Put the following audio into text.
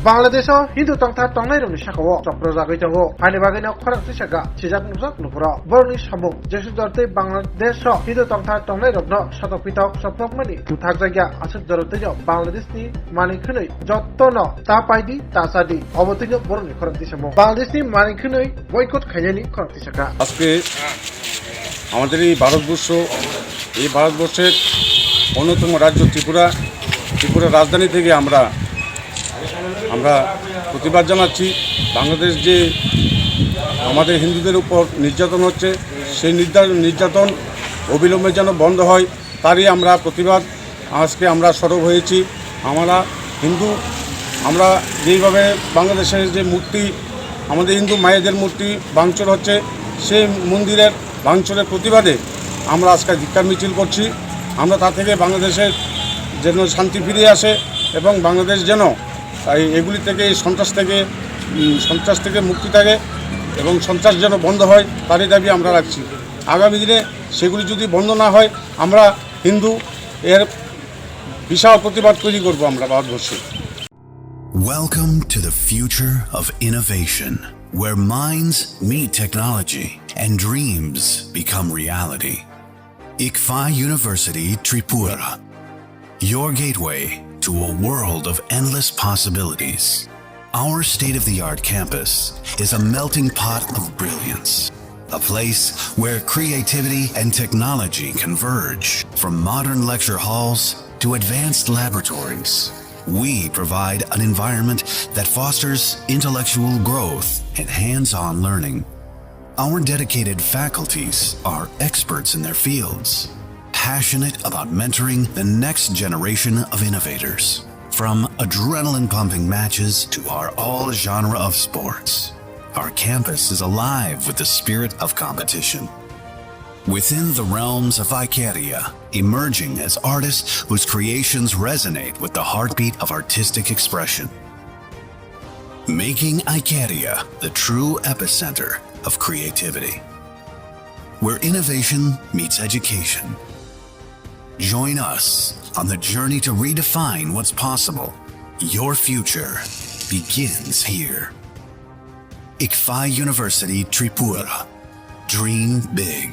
Bangladesho Hindu tongtha tongnai rokni sakao chopro jagoi tongo haini bagino khorang Sijak Sijak Nukjak Lukurok borni samung jesu dortei Bangladesho Hindu tongtha tongnai rokno Satokpitok soprokmani buthak jagya asuk joroteijo Bangladeshni manikhnoi jottono ta paidi ta sadi oboteijo borni khorang samung Bangladeshni manikhnoi boycott khainani khorang tisaka আজকে আমাদের এই ভারতবর্ষের অন্যতম রাজ্য ত্রিপুরা রাজধানী থেকে আমরা প্রতিবাদ জানাচ্ছি। বাংলাদেশ যে আমাদের হিন্দুদের উপর নির্যাতন হচ্ছে সেই নির্যাতন অবিলম্বে যেন বন্ধ হয় তারই আমরা প্রতিবাদ আজকে আমরা সরব হয়েছি। আমরা হিন্দু আমরা যেইভাবে বাংলাদেশের যে মূর্তি আমাদের হিন্দু মায়েদের মূর্তি ভাঙচুর হচ্ছে সেই মন্দিরের ভাঙচুরের প্রতিবাদে আমরা আজকে ধিক্কার মিছিল করছি। আমরা তা থেকে বাংলাদেশের যেন শান্তি ফিরে আসে এবং বাংলাদেশ যেন এগুলি থেকে সন্ত্রাস থেকে মুক্তি থাকে এবং সন্ত্রাস যেন বন্ধ হয় তারই দাবি আমরা রাখছি। আগামী দিনে সেগুলি যদি বন্ধ না হয় আমরা হিন্দু এর বিশাল প্রতিবাদ তৈরি করব আমরা ভারতবর্ষে। Welcome to the future of innovation, where minds meet technology and dreams become reality. ICFA University Tripura, your gateway to a world of endless possibilities. Our state-of-the-art campus is a melting pot of brilliance, a place where creativity and technology converge. From modern lecture halls to advanced laboratories, we provide an environment that fosters intellectual growth and hands-on learning. Our dedicated faculties are experts in their fields, passionate about mentoring the next generation of innovators. From adrenaline-pumping matches to our all-genre of sports, our campus is alive with the spirit of competition. Within the realms of Ikaria, emerging as artists whose creations resonate with the heartbeat of artistic expression. Making Ikaria the true epicenter of creativity, where innovation meets education. Join us on the journey to redefine what's possible. Your future begins here. ICFA University Tripura. Dream big.